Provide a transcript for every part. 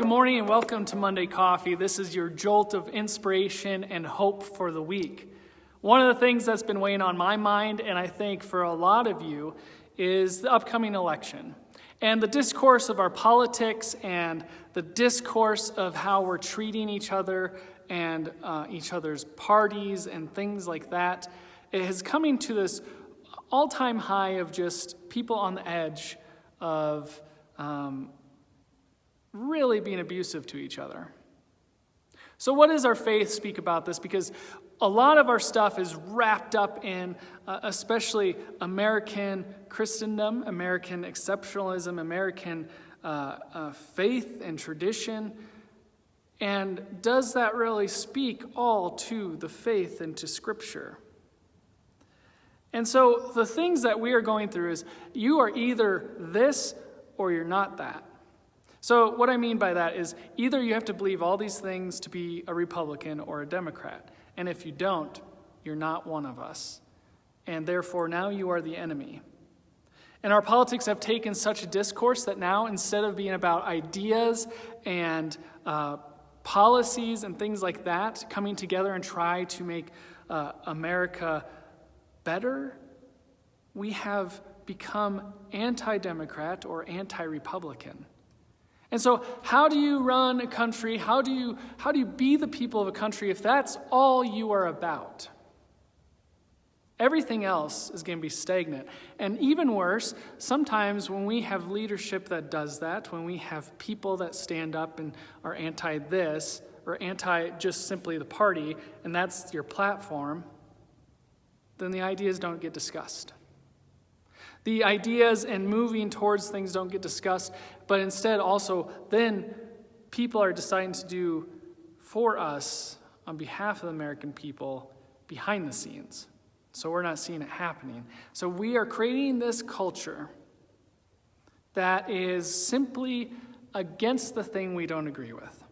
Good morning and welcome to Monday Coffee. This is your jolt of inspiration and hope for the week. One of the things that's been weighing on my mind, and I think for a lot of you, is the upcoming election. And the discourse of our politics and the discourse of how we're treating each other and each other's parties and things like that, it is coming to this all-time high of just people on the edge of really being abusive to each other. So what does our faith speak about this? Because a lot of our stuff is wrapped up in especially American Christendom, American exceptionalism, American faith and tradition. And does that really speak all to the faith and to Scripture? And so the things that we are going through is you are either this or you're not that. So what I mean by that is either you have to believe all these things to be a Republican or a Democrat. And if you don't, you're not one of us. And therefore, now you are the enemy. And our politics have taken such a discourse that now, instead of being about ideas and policies and things like that, coming together and try to make America better, we have become anti-Democrat or anti-Republican. And so how do you run a country? How do you be the people of a country if that's all you are about? Everything else is going to be stagnant. And even worse, sometimes when we have leadership that does that, when we have people that stand up and are anti-this or anti just simply the party, and that's your platform, then the ideas don't get discussed. The ideas and moving towards things don't get discussed, but instead also then people are deciding to do for us on behalf of the American people behind the scenes. So we're not seeing it happening. So we are creating this culture that is simply against the thing we don't agree with.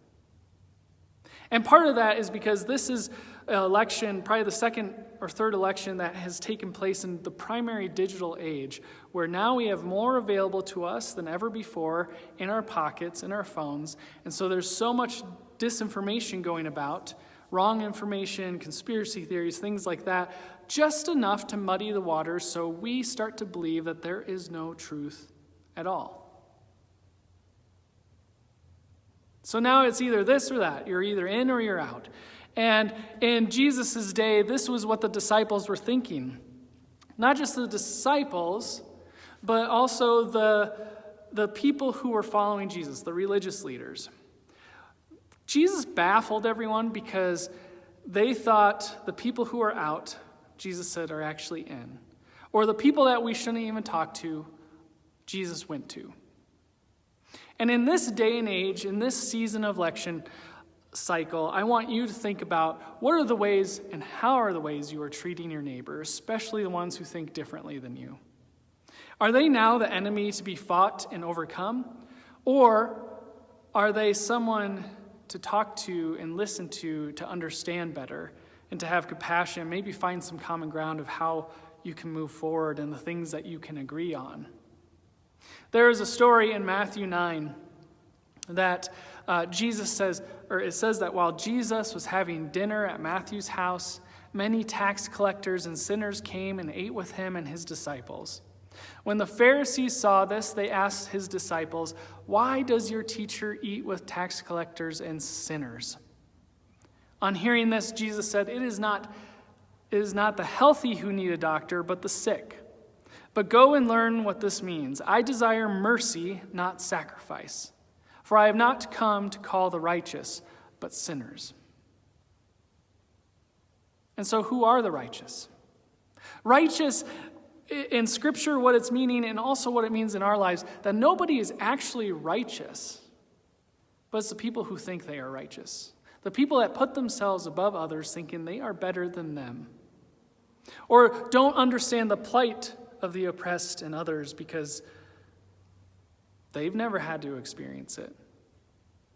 And part of that is because this is an election, probably the second or third election that has taken place in the primary digital age, where now we have more available to us than ever before in our pockets, in our phones. And so there's so much disinformation going about, wrong information, conspiracy theories, things like that, just enough to muddy the waters so we start to believe that there is no truth at all. So now it's either this or that. You're either in or you're out. And in Jesus' day, this was what the disciples were thinking. Not just the disciples, but also the people who were following Jesus, the religious leaders. Jesus baffled everyone because they thought the people who are out, Jesus said, are actually in. Or the people that we shouldn't even talk to, Jesus went to. And in this day and age, in this season of election cycle, I want you to think about what are the ways and how are the ways you are treating your neighbor, especially the ones who think differently than you. Are they now the enemy to be fought and overcome? Or are they someone to talk to and listen to understand better and to have compassion, maybe find some common ground of how you can move forward and the things that you can agree on? There is a story in Matthew 9 that Jesus says, or it says that while Jesus was having dinner at Matthew's house, many tax collectors and sinners came and ate with him and his disciples. When the Pharisees saw this, they asked his disciples, "Why does your teacher eat with tax collectors and sinners?" On hearing this, Jesus said, It is not the healthy who need a doctor, but the sick. But go and learn what this means. I desire mercy, not sacrifice. For I have not come to call the righteous, but sinners. And so who are the righteous? Righteous, in Scripture, what it's meaning, and also what it means in our lives, that nobody is actually righteous, but it's the people who think they are righteous. The people that put themselves above others, thinking they are better than them. Or don't understand the plight of the oppressed and others because they've never had to experience it.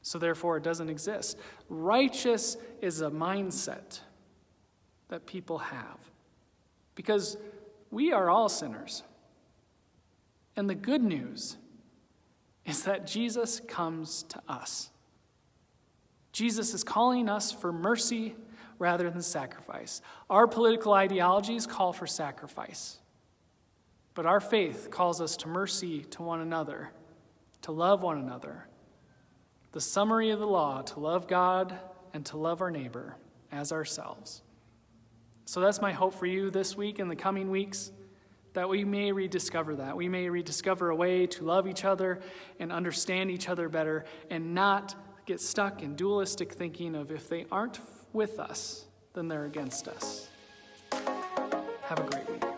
So therefore it doesn't exist. Righteous is a mindset that people have because we are all sinners. And the good news is that Jesus comes to us. Jesus is calling us for mercy rather than sacrifice. Our political ideologies call for sacrifice, but our faith calls us to mercy to one another, to love one another. The summary of the law, to love God and to love our neighbor as ourselves. So that's my hope for you this week and the coming weeks, that we may rediscover that. We may rediscover a way to love each other and understand each other better and not get stuck in dualistic thinking of if they aren't with us, then they're against us. Have a great week.